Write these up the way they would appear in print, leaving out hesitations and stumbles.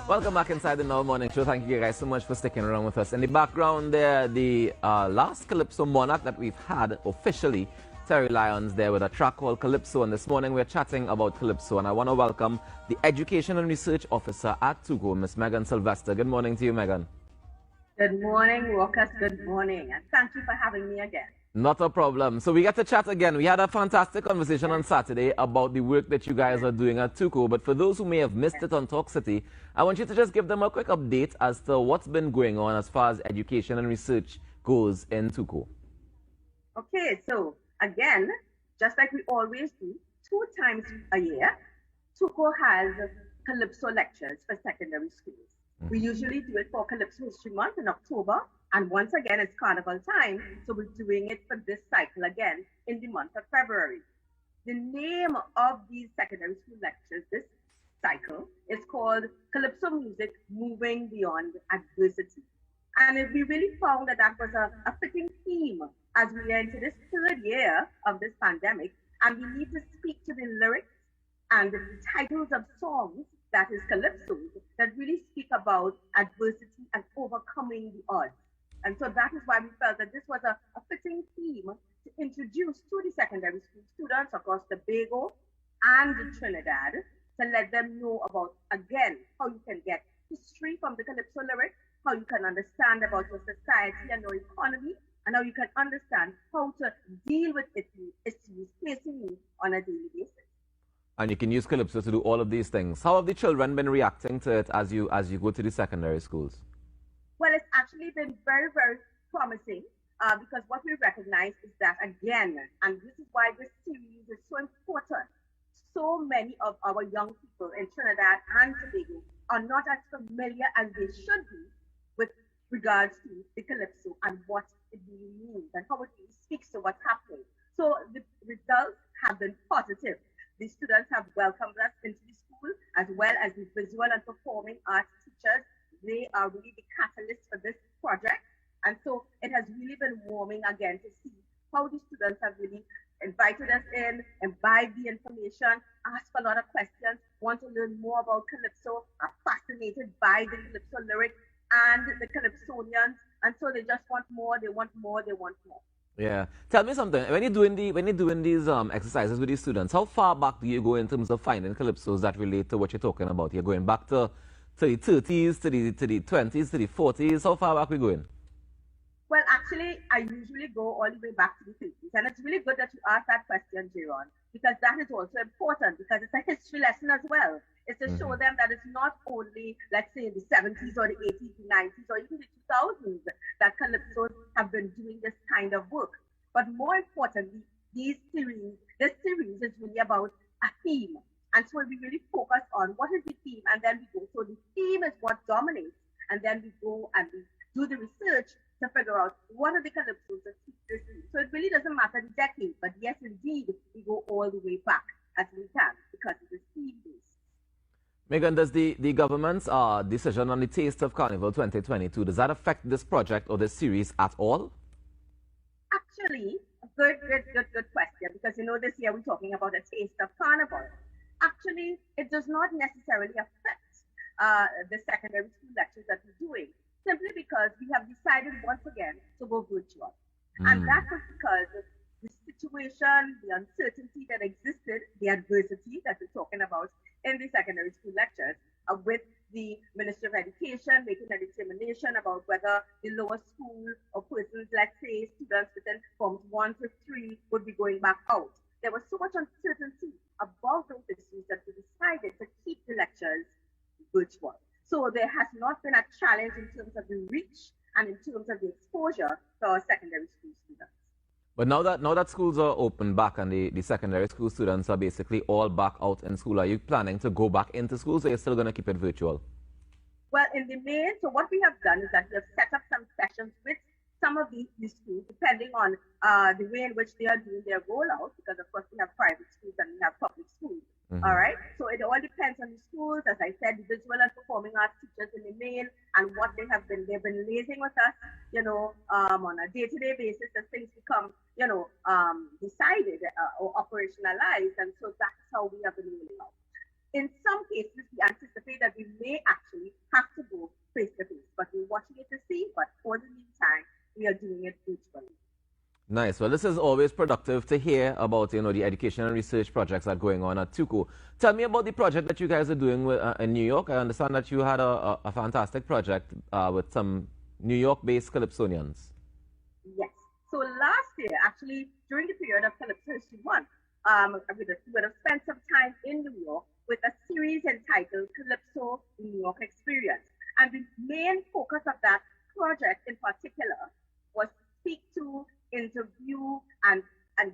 Welcome back inside the Now Morning Show. Thank you guys so much for sticking around with us. In the background there, the last Calypso monarch that we've had officially, Terry Lyons there with a track called Calypso. And this morning we're chatting about Calypso. And I want to welcome the Education and Research Officer at TUCO, Miss Megan Sylvester. Good morning to you, Megan. Good morning, Walkers. Good morning. And thank you for having me again. Not a problem. So we get to chat again. We had a fantastic conversation on Saturday about the work that you guys are doing at TUCO. But for those who may have missed it on Talk City, I want you to just give them a quick update as to what's been going on as far as education and research goes in TUCO. Okay, so again, just like we always do, 2 times a year, TUCO has Calypso lectures for secondary schools. We usually do it for Calypso History Month in October. And once again, it's Carnival time, so we're doing it for this cycle again in the month of February. The name of these secondary school lectures this cycle is called Calypso Music Moving Beyond Adversity. And we really found that was a fitting theme as we enter this 3rd year of this pandemic, and we need to speak to the lyrics and the titles of songs, that is Calypsos, that really speak about adversity and overcoming the odds. And so that is why we felt that this was a fitting theme to introduce to the secondary school students across Tobago and Trinidad to let them know about, again, how you can get history from the Calypso lyrics, how you can understand about your society and your economy, and how you can understand how to deal with issues facing you on a daily basis. And you can use Calypso to do all of these things. How have the children been reacting to it as you go to the secondary schools? Well, it's actually been very, very promising because what we recognize is that, again, and this is why this series is so important, so many of our young people in Trinidad and Tobago are not as familiar as they should be with regards to the Calypso and what it really means and how it really speaks to what's happening. So the results have been positive. The students have welcomed us into the school, as well as the visual and performing arts teachers. They are really the catalyst for this project. And so it has really been warming again to see how the students have really invited us in, imbibed the information, asked a lot of questions, want to learn more about Calypso, are fascinated by the Calypso lyrics and the Calypsonians. And so they just want more, they want more, they want more. Yeah. Tell me something. When you're doing these exercises with these students, how far back do you go in terms of finding Calypsos that relate to what you're talking about? You're going back to the 30s, to the 20s, to the 40s. How far back are we going? Well, actually, I usually go all the way back to the 50s. And it's really good that you asked that question, Jaron, because that is also important, because it's a history lesson as well. It's to show them that it's not only, let's say, in the 70s or the 80s, the 90s, or even the 2000s that Calypsos have been doing this kind of work. But more importantly, this series is really about a theme. And so we really focus on what is the theme, and then we go. So the theme is what dominates, and then we go and we do the research to figure out what are the Calypsos that speak this theme. So it really doesn't matter the decade, but yes, indeed, we go all the way back as we can because it is theme-based. Megan, does the government's decision on the Taste of Carnival 2022, does that affect this project or this series at all? Actually, good question, because this year we're talking about a Taste of Carnival. Actually, it does not necessarily affect the secondary school lectures that we're doing, simply because we have decided once again to go virtual. And that was because the situation, the uncertainty that existed, the adversity that we're talking about in the secondary school lectures, with the Ministry of Education making a determination about whether the lower school or persons, let's say students within forms 1 to 3, would be going back out. There was so much uncertainty about those issues that we decided to keep the lectures virtual. So there has not been a challenge in terms of the reach and in terms of the exposure to our secondary school students. But now that schools are open back and the secondary school students are basically all back out in school, are you planning to go back into schools, or are you still going to keep it virtual? Well, in the main, so what we have done is that we have set up some sessions with some of these schools, depending on the way in which they are doing their rollout, because of course we have private schools and we have public schools. All right, so it all depends on the schools. As I said, the visual and performing arts teachers in the main, and what they've been liaising with us, on a day-to-day basis as things become, decided or operationalized, and so that's how we have been rolling out. In some cases, we anticipate that we may actually we are doing it virtually. Nice. Well, this is always productive to hear about, the education and research projects that are going on at TUCO. Tell me about the project that you guys are doing in New York. I understand that you had a fantastic project with some New York-based Calypsonians. Yes. So last year, actually, during the period of Calypso History 1, we would have spent some time in New York with a series entitled Calypso New York Experience. And the main focus of that project in particular was to speak to, interview, and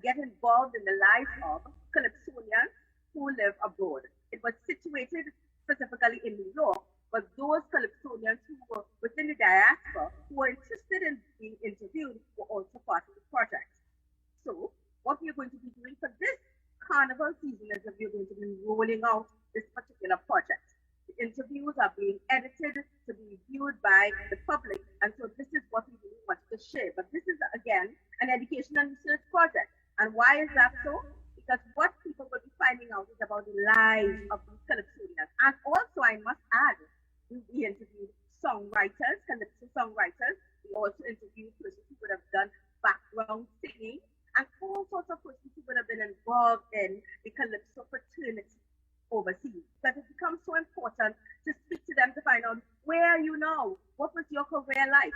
get involved in the lives of Calypsonians who live abroad. It was situated specifically in New York, but those Calypsonians who were within the diaspora who were interested in being interviewed were also part of the project. So what we're going to be doing for this Carnival season is that we're going to be rolling out this particular project. The interviews are being edited to be viewed by the public, and so this is what we really wanted to share. But this is, again, an education and research project. And why is that so? Because what people will be finding out is about the lives of these Calypsonians. And also, I must add, we interviewed songwriters, Calypso songwriters. We also interviewed persons who would have done background singing, and all sorts of persons who would have been involved in the Calypso fraternity overseas. Because it becomes so important to speak to them to find out, where are you now? What was your career like?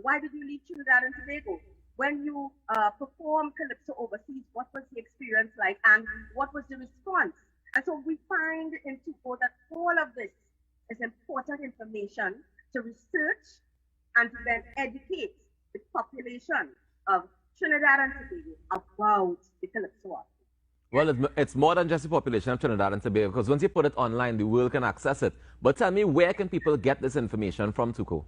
Why did you leave Trinidad and Tobago? When you performed Calypso overseas, what was the experience like, and what was the response? And so we find in TUCO that all of this is important information to research and to then educate the population of Trinidad and Tobago about the Calypso art. Well, it's more than just the population of Trinidad and Tobago, because once you put it online, the world can access it. But tell me, where can people get this information from TUCO?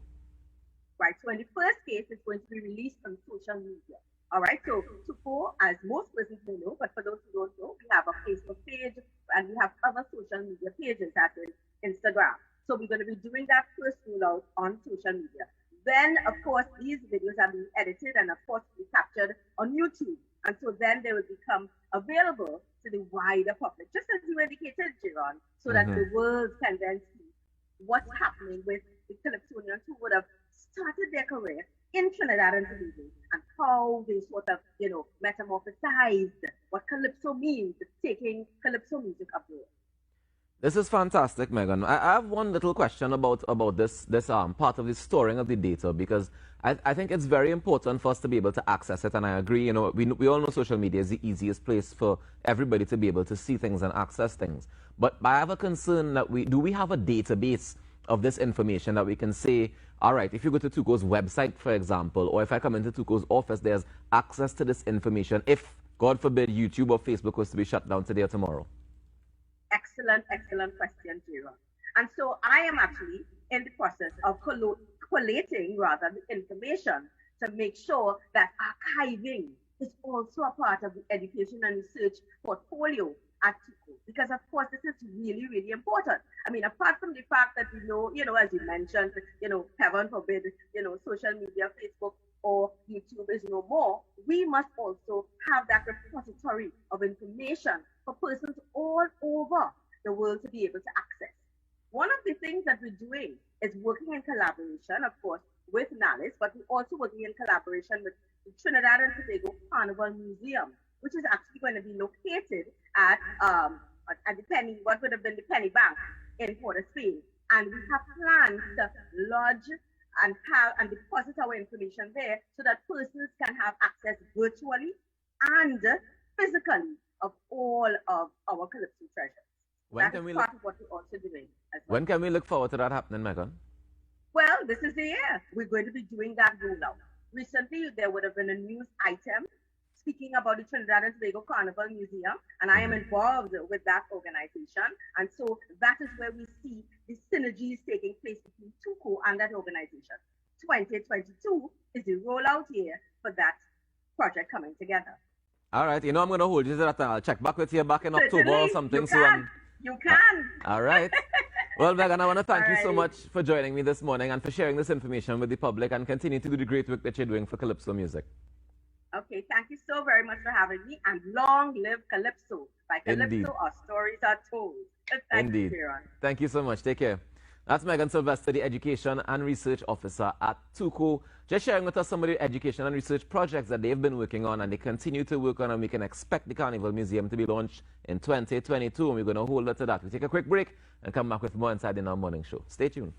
Right, so in the first case, it's going to be released on social media. All right, so TUCO, as most persons may know, but for those who don't know, we have a Facebook page and we have other social media pages, as in Instagram. So we're going to be doing that first rollout on social media. Then, of course, these videos are being edited and, of course, be captured on YouTube. And so then they will become available to the wider public, just as you indicated, Jiron, so that the world can then see what's happening with the Calypsonians who would have started their career in Trinidad and Tobago, and how they sort of, metamorphosized what Calypso means, taking Calypso music abroad. This is fantastic, Megan. I have one little question about this part of the storing of the data, because I think it's very important for us to be able to access it, and I agree. We all know social media is the easiest place for everybody to be able to see things and access things. But I have a concern that do we have a database of this information that we can say, all right, if you go to TUCO's website, for example, or if I come into TUCO's office, there's access to this information if, God forbid, YouTube or Facebook was to be shut down today or tomorrow? Excellent question, Jiron. And so I am actually in the process of collating the information to make sure that archiving is also a part of the education and research portfolio at TUCO, because of course this is really, really important. I mean, apart from the fact that we know, as you mentioned, heaven forbid, social media, Facebook or YouTube is no more, we must also have that repository of information for persons all over the world to be able to access. One of the things that we're doing is working in collaboration, of course, with NALIS, but we're also working in collaboration with the Trinidad and Tobago Carnival Museum, which is actually going to be located at what would have been the Penny Bank in Port of Spain. And we have plans to lodge and deposit our information there so that persons can have access virtually and physically of all of our Calypso treasures. That is part of what we're also doing as well. When can we look forward to that happening, Megan? Well, this is the year. We're going to be doing that rollout. Recently, there would have been a news item speaking about the Trinidad and Tobago Carnival Museum, and I am involved with that organization. And so that is where we see the synergies taking place between TUCO and that organization. 2022 is the rollout year for that project coming together. All right, I'm going to hold you to that. I'll check back with you back in October or something. You can. All right. Well, Megan, I want to thank you so much for joining me this morning and for sharing this information with the public, and continue to do the great work that you're doing for Calypso music. Okay, thank you so very much for having me, and long live Calypso. By Calypso, Indeed. Our stories are told. Thank Indeed. You, thank you so much. Take care. That's Megan Sylvester, the Education and Research Officer at TUCO, just sharing with us some of the education and research projects that they've been working on and they continue to work on, and we can expect the Carnival Museum to be launched in 2022, and we're going to hold her to that. We take a quick break and come back with more inside in our morning show. Stay tuned.